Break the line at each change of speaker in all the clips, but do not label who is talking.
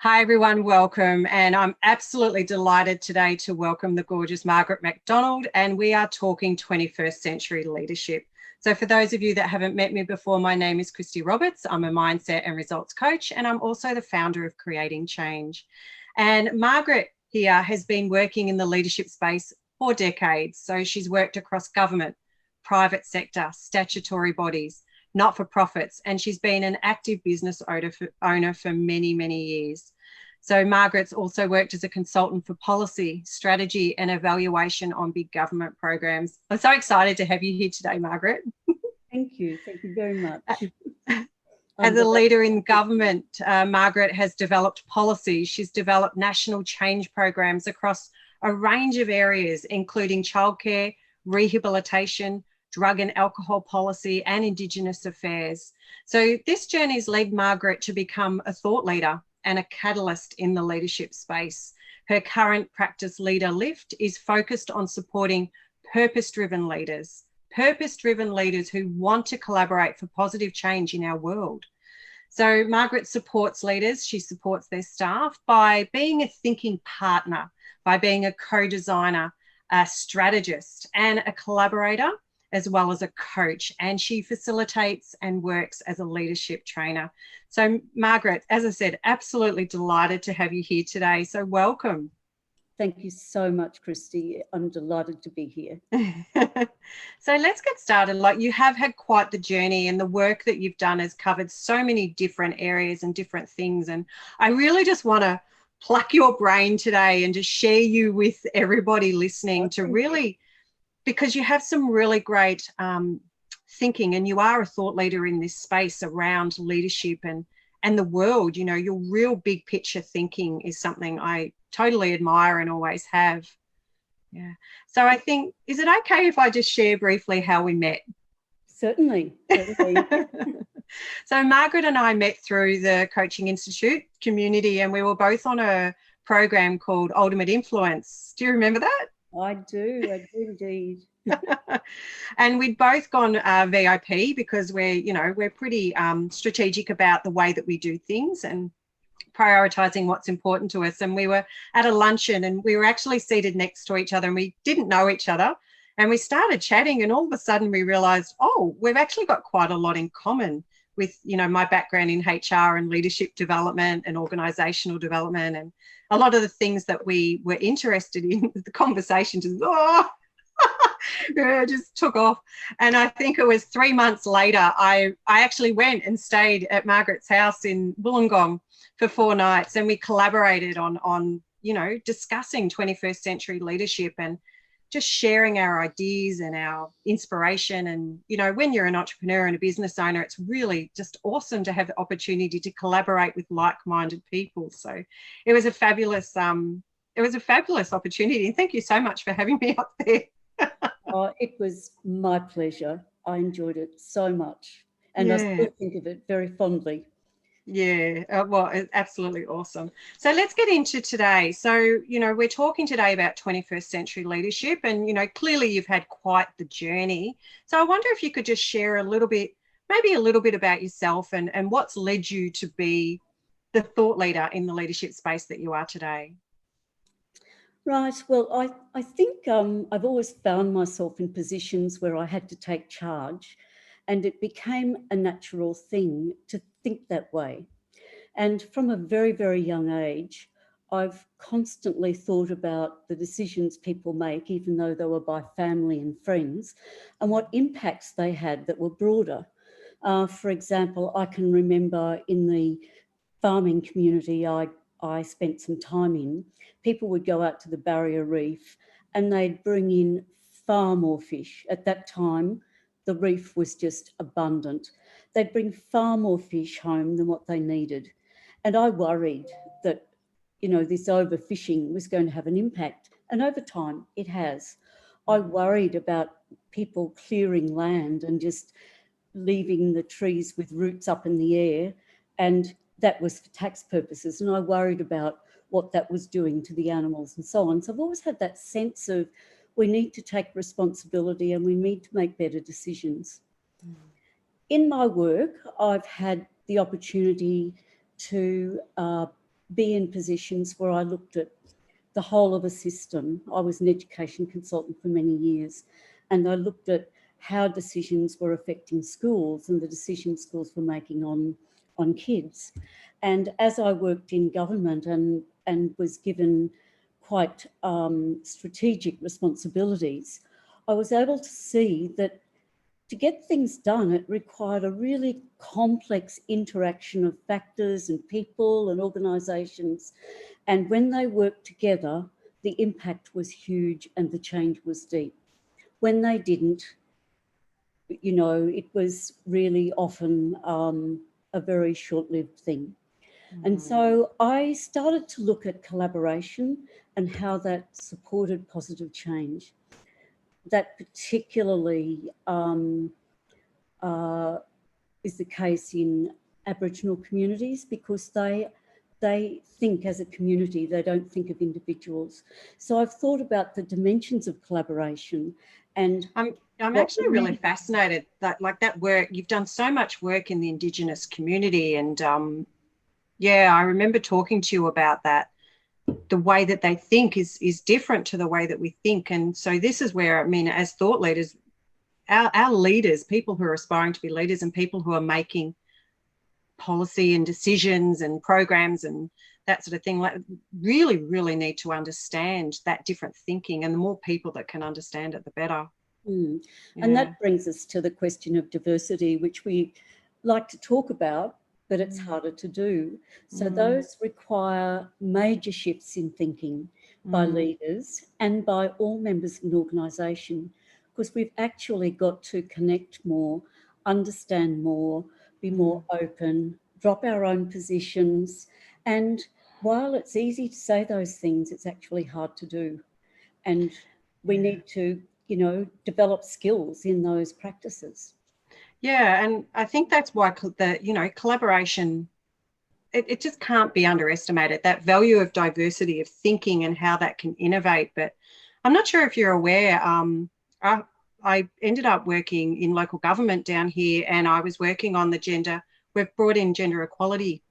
Hi everyone, welcome. And I'm absolutely delighted today to welcome the gorgeous Margaret MacDonald, and we are talking 21st century leadership. So for those of you that haven't met me before, my name is Christy Roberts. I'm a mindset and results coach, and I'm also the founder of Creating Change. And Margaret here has been working in the leadership space for decades. So she's worked across government, private sector, statutory bodies, not-for-profits, and she's been an active business owner for many, many years. So Margaret's also worked as a consultant for policy, strategy and evaluation on big government programs. I'm so excited to have you here today, Margaret.
Thank you very much.
As a leader in government, Margaret has developed policies. She's developed national change programs across a range of areas, including childcare, rehabilitation, drug and alcohol policy, and Indigenous affairs. So this journey's led Margaret to become a thought leader and a catalyst in the leadership space. Her current practice, LeaderLift, is focused on supporting purpose-driven leaders who want to collaborate for positive change in our world. So Margaret supports leaders, she supports their staff by being a thinking partner, by being a co-designer, a strategist, and a collaborator, as well as a coach, and she facilitates and works as a leadership trainer. So Margaret, as I said, absolutely delighted to have you here today. So welcome.
Thank you so much, Christy. I'm delighted to be here.
So let's get started. Like, you have had quite the journey, and the work that you've done has covered so many different areas and different things. And I really just want to pluck your brain today and just share you with everybody listening to really, because you have some really great thinking, and you are a thought leader in this space around leadership and the world. You know, your real big picture thinking is something I totally admire and always have. Yeah. So I think, is it okay if I just share briefly how we met?
Certainly.
So Margaret and I met through the Coaching Institute community, and we were both on a program called Ultimate Influence. Do you remember that?
I do indeed.
And we'd both gone VIP because we're pretty strategic about the way that we do things and prioritizing what's important to us. And we were at a luncheon, and we were actually seated next to each other, and we didn't know each other. And we started chatting, and all of a sudden we realized, oh, we've actually got quite a lot in common with, my background in HR and leadership development and organizational development, and a lot of the things that we were interested in. The conversation just took off. And I think it was 3 months later, I actually went and stayed at Margaret's house in Wollongong for 4 nights, and we collaborated on discussing 21st century leadership and just sharing our ideas and our inspiration. And, when you're an entrepreneur and a business owner, it's really just awesome to have the opportunity to collaborate with like-minded people. So it was a fabulous opportunity. And thank you so much for having me up there.
Oh, it was my pleasure. I enjoyed it so much. And I still think of it very fondly.
Yeah, well, it's absolutely awesome. So let's get into today. So, we're talking today about 21st century leadership, and, clearly you've had quite the journey. So I wonder if you could just share a little bit about yourself and what's led you to be the thought leader in the leadership space that you are today.
Right. Well, I think I've always found myself in positions where I had to take charge, and it became a natural thing to think that way. And from a very, very young age, I've constantly thought about the decisions people make, even though they were by family and friends, and what impacts they had that were broader. For example, I can remember in the farming community I spent some time in, people would go out to the barrier reef and they'd bring in far more fish. At that time, the reef was just abundant. They'd bring far more fish home than what they needed. And I worried that, this overfishing was going to have an impact. And over time, it has. I worried about people clearing land and just leaving the trees with roots up in the air. And that was for tax purposes. And I worried about what that was doing to the animals and so on. So I've always had that sense of we need to take responsibility and we need to make better decisions. In my work, I've had the opportunity to be in positions where I looked at the whole of a system. I was an education consultant for many years, and I looked at how decisions were affecting schools and the decisions schools were making on kids. And as I worked in government and was given quite strategic responsibilities, I was able to see that to get things done, it required a really complex interaction of factors and people and organisations. And when they worked together, the impact was huge and the change was deep. When they didn't, it was really often a very short-lived thing. And so I started to look at collaboration and how that supported positive change. That particularly is the case in Aboriginal communities, because they think as a community, they don't think of individuals. So I've thought about the dimensions of collaboration. And
I'm actually really fascinated that, like, that work, you've done so much work in the Indigenous community, and I remember talking to you about that. The way that they think is different to the way that we think. And so this is where, I mean, as thought leaders, our leaders, people who are aspiring to be leaders and people who are making policy and decisions and programs and that sort of thing, like, really, really need to understand that different thinking. And the more people that can understand it, the better.
Yeah. And that brings us to the question of diversity, which we like to talk about, but it's harder to do. So those require major shifts in thinking by leaders and by all members of an organisation, because we've actually got to connect more, understand more, be more open, drop our own positions. And while it's easy to say those things, it's actually hard to do. And we need to, develop skills in those practices.
Yeah, and I think that's why collaboration, it just can't be underestimated, that value of diversity of thinking and how that can innovate. But I'm not sure if you're aware, I ended up working in local government down here, and I was working on we've brought in gender equality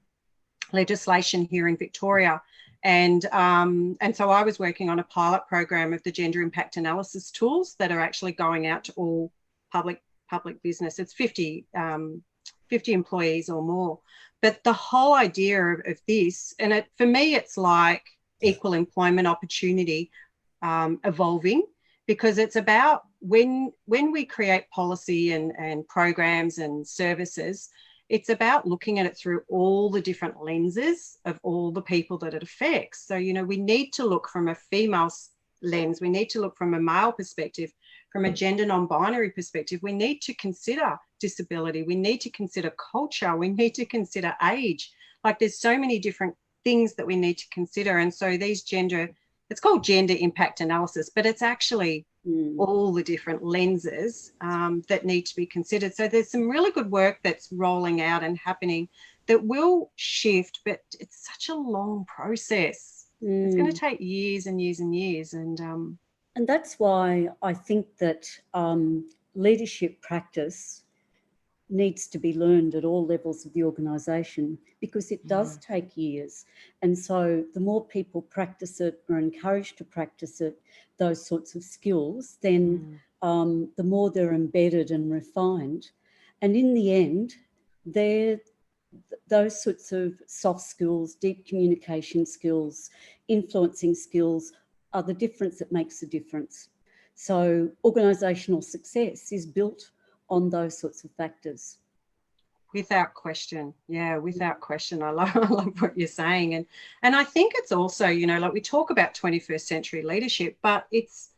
legislation here in Victoria. And so I was working on a pilot program of the gender impact analysis tools that are actually going out to all public business. It's 50 employees or more. But the whole idea of this, and for me, it's like equal employment opportunity evolving, because it's about when we create policy and programs and services, it's about looking at it through all the different lenses of all the people that it affects. So, we need to look from a female lens. We need to look from a male perspective, from a gender non-binary perspective. We need to consider disability. We need to consider culture. We need to consider age. Like, there's so many different things that we need to consider. And so it's called gender impact analysis, but it's actually all the different lenses that need to be considered. So there's some really good work that's rolling out and happening that will shift, but it's such a long process. It's going to take years and years and years. And
that's why I think that leadership practice needs to be learned at all levels of the organisation, because it does take years. And so the more people practice it or encouraged to practice it, those sorts of skills, then the more they're embedded and refined. And in the end, those sorts of soft skills, deep communication skills, influencing skills are the difference that makes the difference. So organisational success is built on those sorts of factors.
Without question. Yeah, without question. I love what you're saying. And I think it's also, like, we talk about 21st century leadership, but it's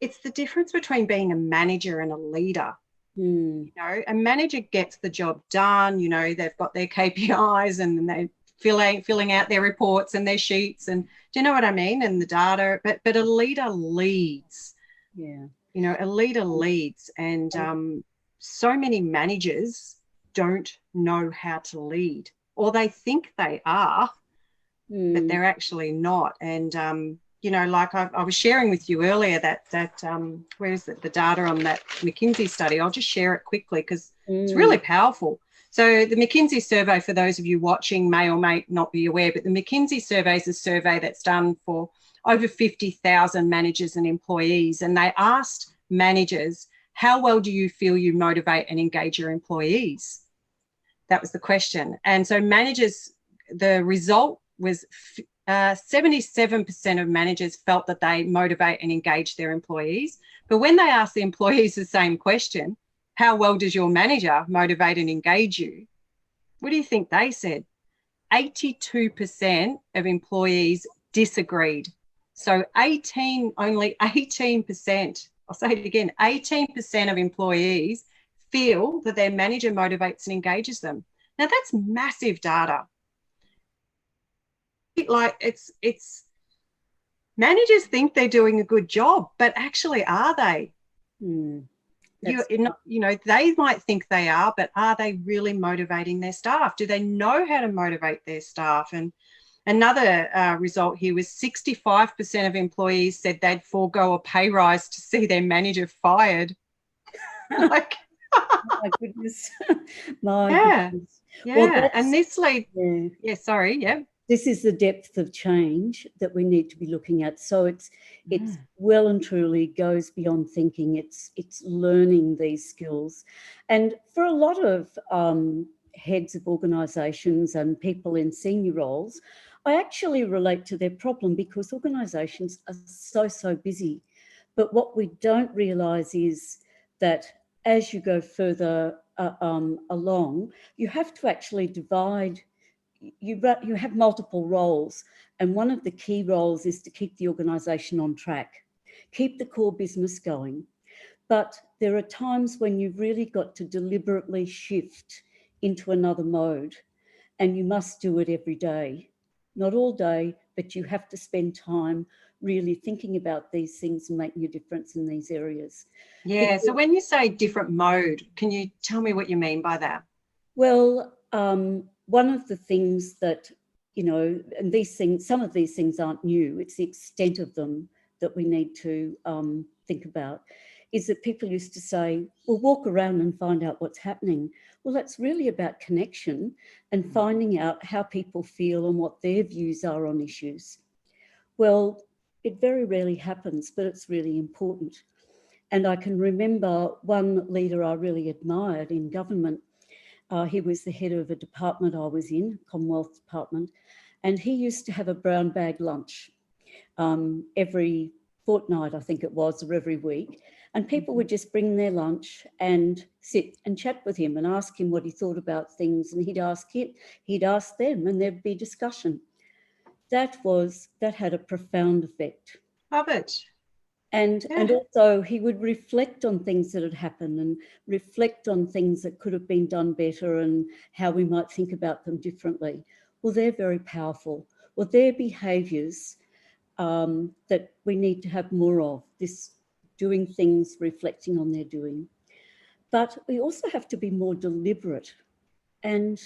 the difference between being a manager and a leader. A manager gets the job done, they've got their KPIs and they're filling out their reports and their sheets, and do you know what I mean? And the data, but a leader leads.
Yeah.
A leader leads, and so many managers don't know how to lead, or they think they are, but they're actually not. And like I was sharing with you earlier that where is it, the data on that McKinsey study? I'll just share it quickly because it's really powerful. So the McKinsey survey, for those of you watching may or may not be aware, but the McKinsey survey is a survey that's done for over 50,000 managers and employees. And they asked managers, how well do you feel you motivate and engage your employees? That was the question. And so managers, the result was 77% of managers felt that they motivate and engage their employees. But when they asked the employees the same question, how well does your manager motivate and engage you? What do you think they said? 82% of employees disagreed. So only 18%, I'll say it again, 18% of employees feel that their manager motivates and engages them. Now that's massive data. Like it's managers think they're doing a good job, but actually are they? They might think they are, but are they really motivating their staff? Do they know how to motivate their staff? And another result here was 65% of employees said they'd forego a pay rise to see their manager fired. Like,
my goodness. Goodness.
Yeah. Well, and this leads, this
is the depth of change that we need to be looking at. So it's well and truly goes beyond thinking. It's learning these skills. And for a lot of heads of organisations and people in senior roles, I actually relate to their problem because organisations are so busy. But what we don't realise is that as you go further along, you have to actually divide. You have multiple roles, and one of the key roles is to keep the organisation on track, keep the core business going. But there are times when you've really got to deliberately shift into another mode, and you must do it every day. Not all day, but you have to spend time really thinking about these things and making a difference in these areas.
Yeah, so when you say different mode, can you tell me what you mean by that?
Well, one of the things that, and these things, some of these things aren't new, it's the extent of them that we need to think about, is that people used to say, well, walk around and find out what's happening. Well, that's really about connection and finding out how people feel and what their views are on issues. Well, it very rarely happens, but it's really important. And I can remember one leader I really admired in government. He was the head of a department I was in, Commonwealth Department, and he used to have a brown bag lunch every fortnight, I think it was, or every week. And people would just bring their lunch and sit and chat with him and ask him what he thought about things. And he'd ask them, and there'd be discussion. That had a profound effect.
Love it.
And also he would reflect on things that had happened and reflect on things that could have been done better and how we might think about them differently. Well, they're very powerful. Well, they're behaviours that we need to have more of, this doing things, reflecting on their doing. But we also have to be more deliberate. And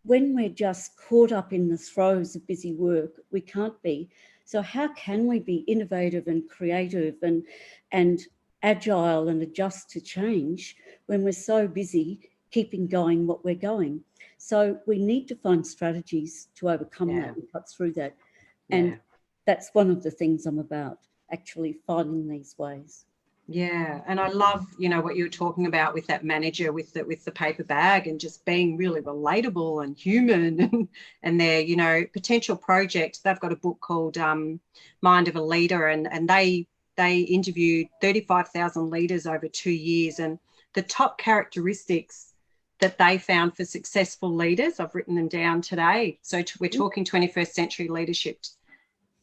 when we're just caught up in the throes of busy work, we can't be. So how can we be innovative and creative and agile and adjust to change when we're so busy keeping going what we're going? So we need to find strategies to overcome that and cut through that. And that's one of the things I'm about, actually finding these ways.
Yeah, and I love, what you were talking about with that manager with the paper bag and just being really relatable and human and their, potential project. They've got a book called Mind of a Leader, and they interviewed 35,000 leaders over 2 years, and the top characteristics that they found for successful leaders, I've written them down today. So we're talking 21st century leadership.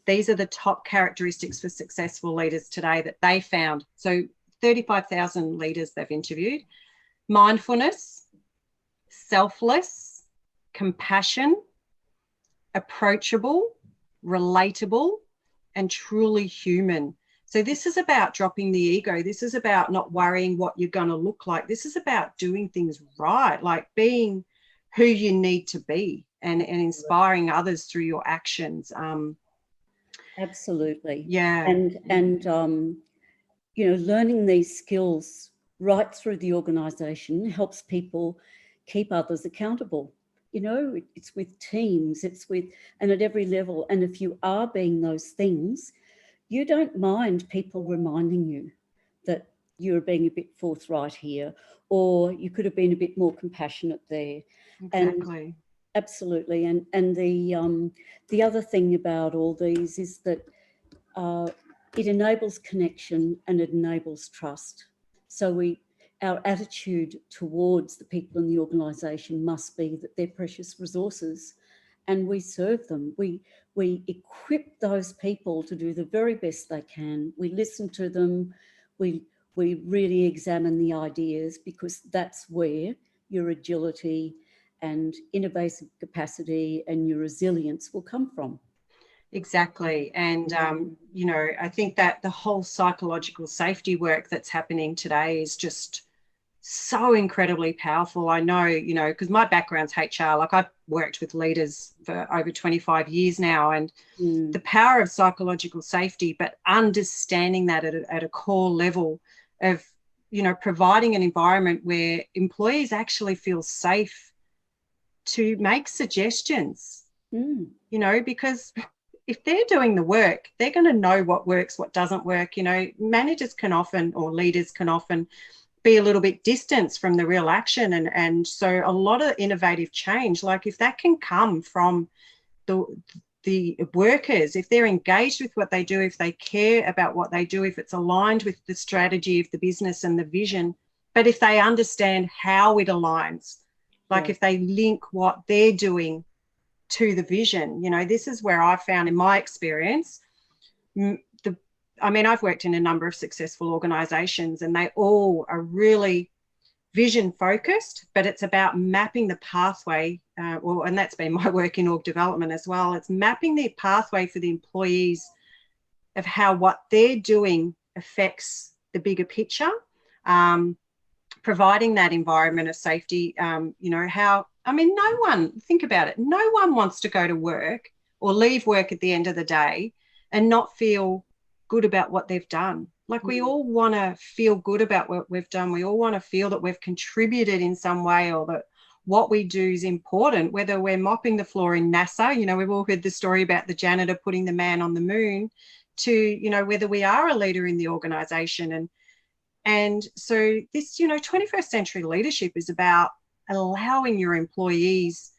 These are the top characteristics for successful leaders today that they found. So 35,000 leaders they've interviewed. Mindfulness, selfless, compassion, approachable, relatable, and truly human. So this is about dropping the ego. This is about not worrying what you're going to look like. This is about doing things right, like being who you need to be and inspiring others through your actions.
Absolutely.
Yeah.
And learning these skills right through the organisation helps people keep others accountable. You know, it's with teams, it's with, and at every level. And if you are being those things, you don't mind people reminding you that you're being a bit forthright here, or you could have been a bit more compassionate there.
Exactly.
And absolutely. And the other thing about all these is that it enables connection and it enables trust. So our attitude towards the people in the organisation must be that they're precious resources and we serve them. We equip those people to do the very best they can. We listen to them. We really examine the ideas, because that's where your agility and innovative capacity and your resilience will come from.
Exactly. And, you know, I think that the whole psychological safety work that's happening today is just so incredibly powerful. I know, you know, because my background's HR, like I've worked with leaders for over 25 years now, and the power of psychological safety, but understanding that at a core level of, you know, providing an environment where employees actually feel safe to make suggestions, you know, because if they're doing the work, they're going to know what works, what doesn't work. You know, managers can often, or leaders can often, be a little bit distanced from the real action. And so a lot of innovative change, like if that can come from the workers, if they're engaged with what they do, if they care about what they do, if it's aligned with the strategy of the business and the vision, but if they understand how it aligns, like if they link what they're doing to the vision, you know, this is where I found in my experience, I've worked in a number of successful organizations and they all are really vision focused, but it's about mapping the pathway. And that's been my work in org development as well. It's mapping the pathway for the employees of how what they're doing affects the bigger picture, providing that environment of safety. You know, no one, think about it, no one wants to go to work or leave work at the end of the day and not feel good about what they've done. Like we all want to feel good about what we've done. We all want to feel that we've contributed in some way, or that what we do is important, whether we're mopping the floor in NASA, you know, we've all heard the story about the janitor putting the man on the moon, to, you know, whether we are a leader in the organization. And so this, you know, 21st century leadership is about allowing your employees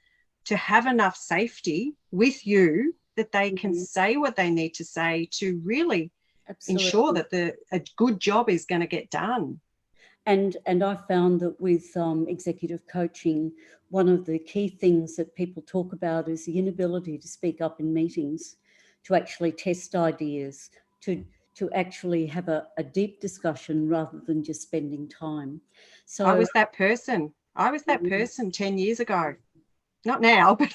to have enough safety with you that they can say what they need to say to really ensure that a good job is going to get done.
And I found that with executive coaching, one of the key things that people talk about is the inability to speak up in meetings, to actually test ideas, to actually have a deep discussion rather than just spending time. So
I was that person. 10 years ago. Not now, but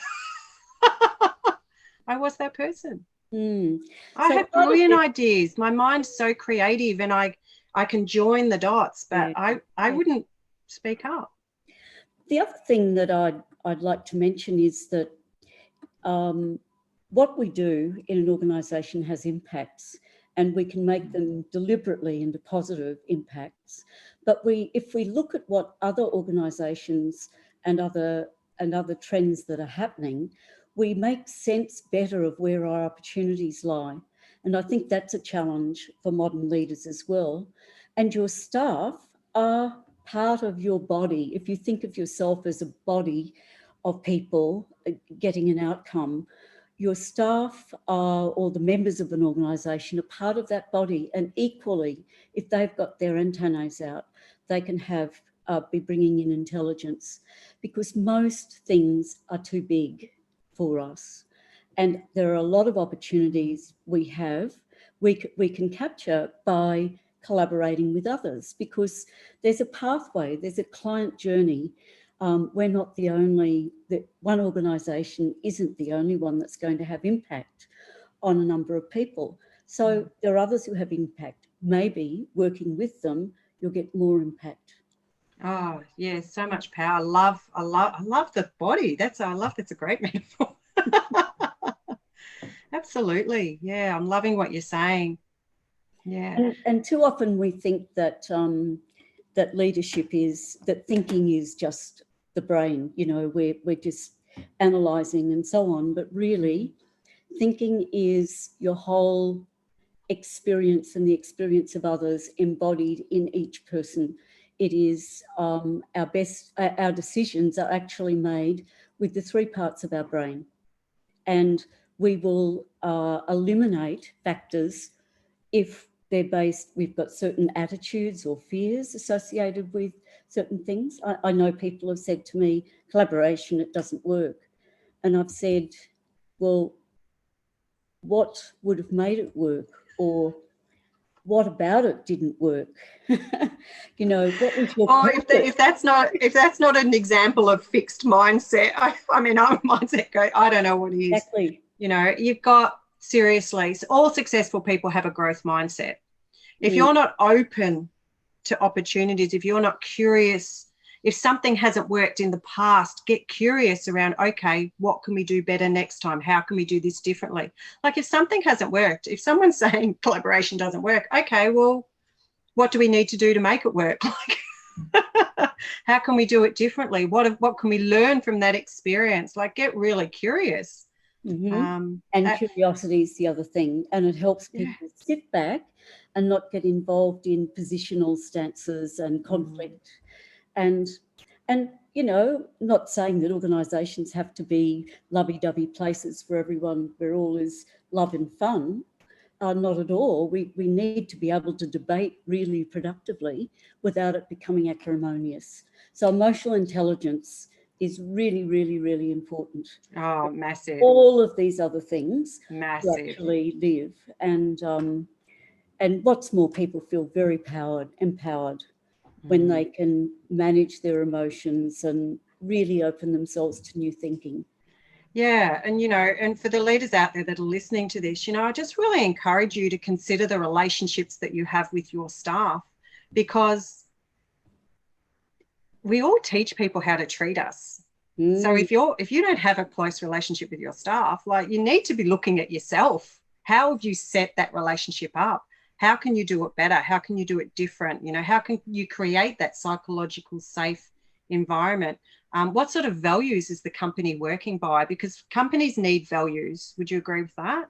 I was that person. I had brilliant ideas. My mind's so creative and I can join the dots, but I wouldn't speak up.
The other thing that I'd like to mention is that what we do in an organisation has impacts, and we can make them deliberately into positive impacts. But if we look at what other organisations and other trends that are happening, we make sense better of where our opportunities lie. And I think that's a challenge for modern leaders as well. And your staff are part of your body. If you think of yourself as a body of people getting an outcome, your staff or the members of an organisation are part of that body. And equally, if they've got their antennaes out, they can be bringing in intelligence, because most things are too big for us. And there are a lot of opportunities we can capture by collaborating with others, because there's a pathway, there's a client journey. We're not the only, one organisation isn't the only one that's going to have impact on a number of people. So there are others who have impact. Maybe working with them, you'll get more impact.
Oh, yeah, so much power. I love the body. That's a great metaphor. Absolutely. Yeah, I'm loving what you're saying. Yeah.
And too often we think that that leadership is, that thinking is just the brain. You know, we're just analysing and so on, but really thinking is your whole experience and the experience of others embodied in each person. It is our decisions are actually made with the three parts of our brain, and we will eliminate factors if they're based, we've got certain attitudes or fears associated with certain things. I know people have said to me, collaboration, it doesn't work. And I've said, well, what would have made it work? Or what about it didn't work? You know, what was your purpose?
If that's not an example of fixed mindset, I mean, our mindset go, I don't know what it is.
Exactly.
You know, you've got, seriously, all successful people have a growth mindset. If you're not open to opportunities, if you're not curious, if something hasn't worked in the past, get curious around, okay, what can we do better next time? How can we do this differently? Like if something hasn't worked, if someone's saying collaboration doesn't work, okay, well, what do we need to do to make it work? Like, how can we do it differently? What can we learn from that experience? Like, get really curious.
Mm-hmm. And curiosity is the other thing, and it helps people sit back and not get involved in positional stances and conflict. And you know, not saying that organisations have to be lovey-dovey places for everyone where all is love and fun. Not at all. We need to be able to debate really productively without it becoming acrimonious. So emotional intelligence is really, really, really important.
Oh, massive.
All of these other things
massive.
To actually live. And what's more, people feel very empowered when they can manage their emotions and really open themselves to new thinking.
Yeah. And, you know, and for the leaders out there that are listening to this, you know, I just really encourage you to consider the relationships that you have with your staff, because we all teach people how to treat us. So if you don't have a close relationship with your staff, like, you need to be looking at yourself. How have you set that relationship up? How can you do it better? How can you do it different? You know, how can you create that psychological safe environment? What sort of values is the company working by? Because companies need values. Would you agree with that?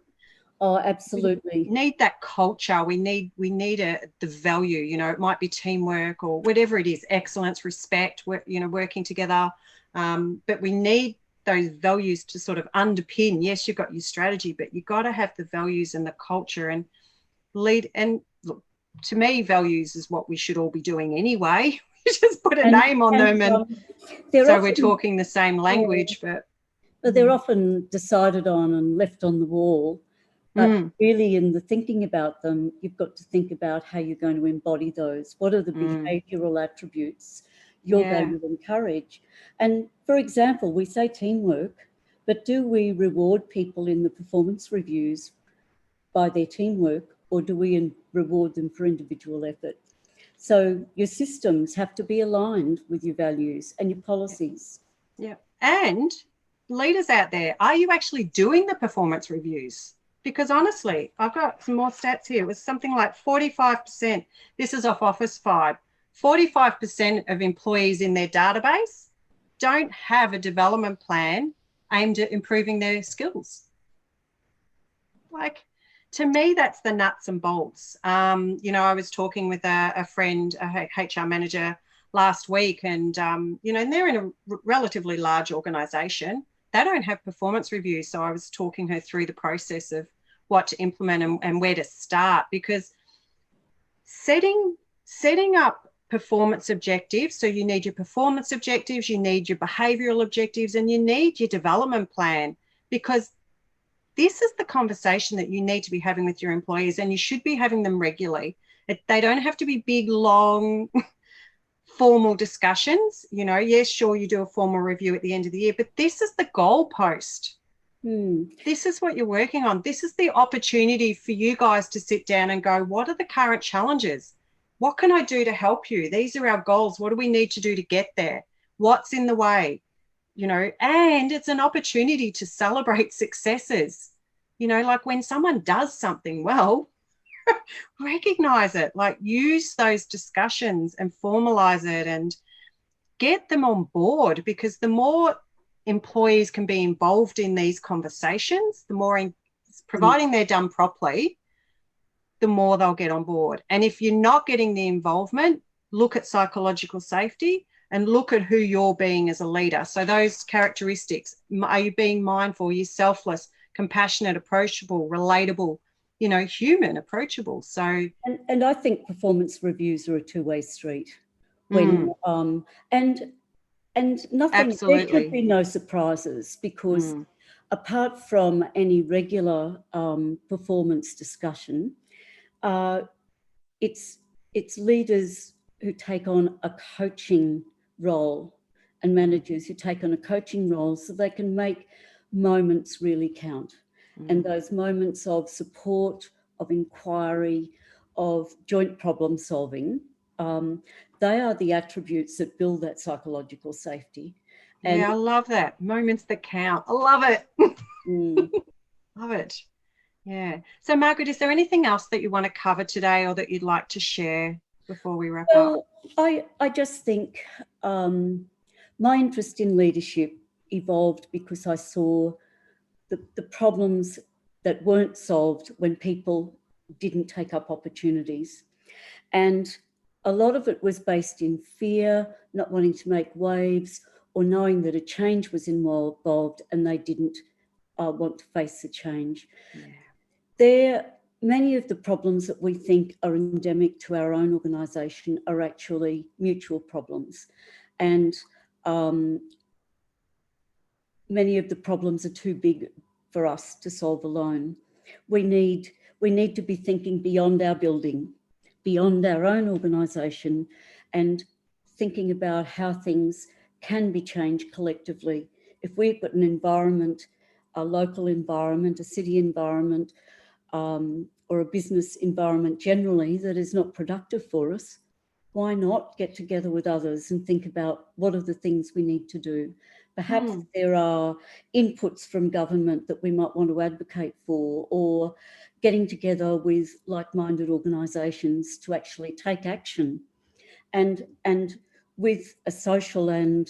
Oh, absolutely.
We need that culture. We need the value. You know, it might be teamwork or whatever it is, excellence, respect, you know, working together. But we need those values to sort of underpin. Yes, you've got your strategy, but you've got to have the values and the culture and lead. And look, to me, values is what we should all be doing anyway. We just put a name on them, and so often, we're talking the same language. But
they're often decided on and left on the wall. But really, in the thinking about them, you've got to think about how you're going to embody those. What are the behavioural attributes you're going to encourage? And for example, we say teamwork, but do we reward people in the performance reviews by their teamwork, or do we reward them for individual effort? So your systems have to be aligned with your values and your policies.
Yeah. And leaders out there, are you actually doing the performance reviews? Because honestly, I've got some more stats here. It was something like 45%. This is off Office 5. 45% of employees in their database don't have a development plan aimed at improving their skills. Like, to me, that's the nuts and bolts. You know, I was talking with a friend, a HR manager last week, and, you know, and they're in a relatively large organisation. They don't have performance reviews. So I was talking her through the process of what to implement and where to start, because setting up performance objectives. So you need your performance objectives, you need your behavioural objectives, and you need your development plan, because this is the conversation that you need to be having with your employees, and you should be having them regularly. They don't have to be big, long, formal discussions. You know, yes, sure, you do a formal review at the end of the year, but this is the goalpost. This is what you're working on. This is the opportunity for you guys to sit down and go, what are the current challenges? What can I do to help you? These are our goals. What do we need to do to get there? What's in the way? You know, and it's an opportunity to celebrate successes. You know, like when someone does something well, recognize it, like use those discussions and formalize it, and get them on board, because the more employees can be involved in these conversations, the more, providing they're done properly, the more they'll get on board. And if you're not getting the involvement, look at psychological safety and look at who you're being as a leader. So those characteristics, are you being mindful? Are you selfless, compassionate, approachable, relatable, human, approachable? So,
and I think performance reviews are a two-way street. When and nothing,
absolutely,
there should be no surprises, because apart from any regular performance discussion, it's leaders who take on a coaching role and managers who take on a coaching role so they can make moments really count. And those moments of support, of inquiry, of joint problem solving, they are the attributes that build that psychological safety. And
I love that. Moments that count. I love it. Love it. Yeah. So, Margaret, is there anything else that you want to cover today or that you'd like to share before we wrap up?
I just think my interest in leadership evolved because I saw the problems that weren't solved when people didn't take up opportunities. And a lot of it was based in fear, not wanting to make waves, or knowing that a change was involved and they didn't want to face the change. Many of the problems that we think are endemic to our own organisation are actually mutual problems. And many of the problems are too big for us to solve alone. We need to be thinking beyond our building, beyond our own organisation, and thinking about how things can be changed collectively. If we've got an environment, a local environment, a city environment, or a business environment generally that is not productive for us, why not get together with others and think about what are the things we need to do? Perhaps there are inputs from government that we might want to advocate for, or getting together with like-minded organisations to actually take action. And with a social and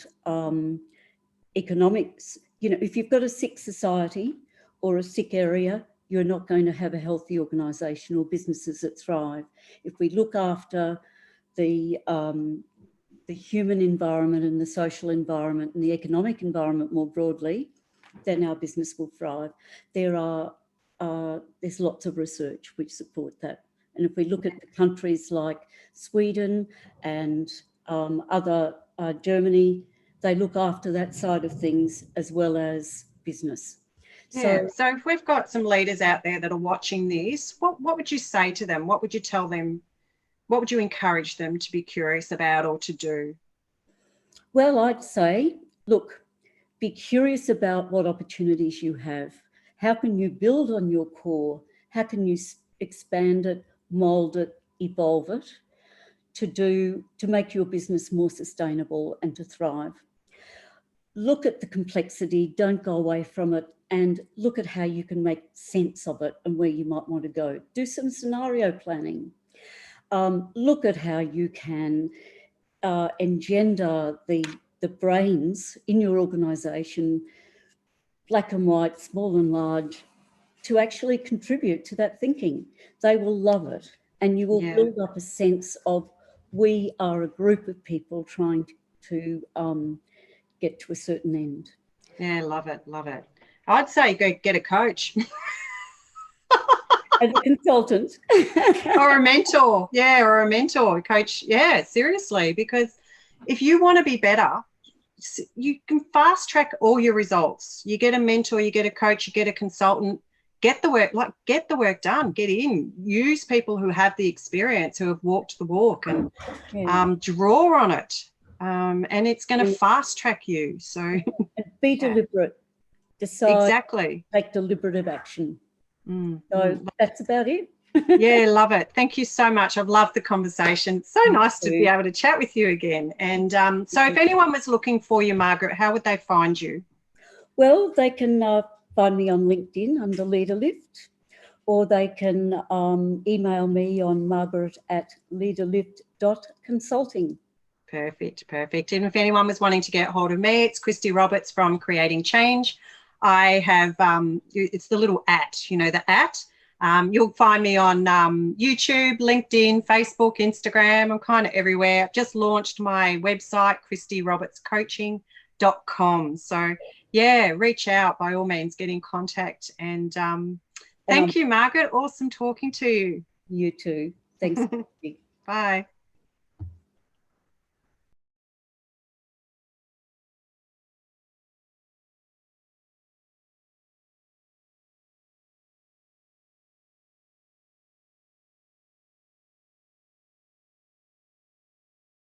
economics, if you've got a sick society or a sick area, you're not going to have a healthy organisation or businesses that thrive. If we look after the human environment and the social environment and the economic environment more broadly, then our business will thrive. There's lots of research which support that. And if we look at the countries like Sweden and other Germany, they look after that side of things as well as business.
So if we've got some leaders out there that are watching this, what would you say to them? What would you tell them? What would you encourage them to be curious about or to do?
Well, I'd say, look, be curious about what opportunities you have. How can you build on your core? How can you expand it, mould it, evolve it to make your business more sustainable and to thrive? Look at the complexity, don't go away from it, and look at how you can make sense of it and where you might want to go. Do some scenario planning. Look at how you can engender the brains in your organisation, black and white, small and large, to actually contribute to that thinking. They will love it, and you will build up a sense of we are a group of people trying to get to a certain end.
Yeah, love it, love it. I'd say go get a coach.
As a consultant.
Or a mentor. Yeah, or a mentor, coach. Yeah, seriously, because if you want to be better, you can fast track all your results. You get a mentor, you get a coach, you get a consultant, get the work done, get in, use people who have the experience, who have walked the walk, and draw on it. And it's going to fast track you. So
be deliberate. Decide.
Exactly.
Take deliberative action. So that's about it.
Yeah, love it. Thank you so much. I've loved the conversation. It's so nice to be able to chat with you again. And so if anyone was looking for you, Margaret, how would they find you? Well,
they can find me on LinkedIn under LeaderLift, or they can email me on margaret@leaderlift.consulting.
Perfect, perfect. And if anyone was wanting to get hold of me, it's Christy Roberts from Creating Change. I have, it's the little @ the @. You'll find me on YouTube, LinkedIn, Facebook, Instagram. I'm kind of everywhere. I've just launched my website, christyrobertscoaching.com. So, yeah, reach out by all means, get in contact. And thank you, Margaret. Awesome talking to you.
You too. Thanks.
Bye.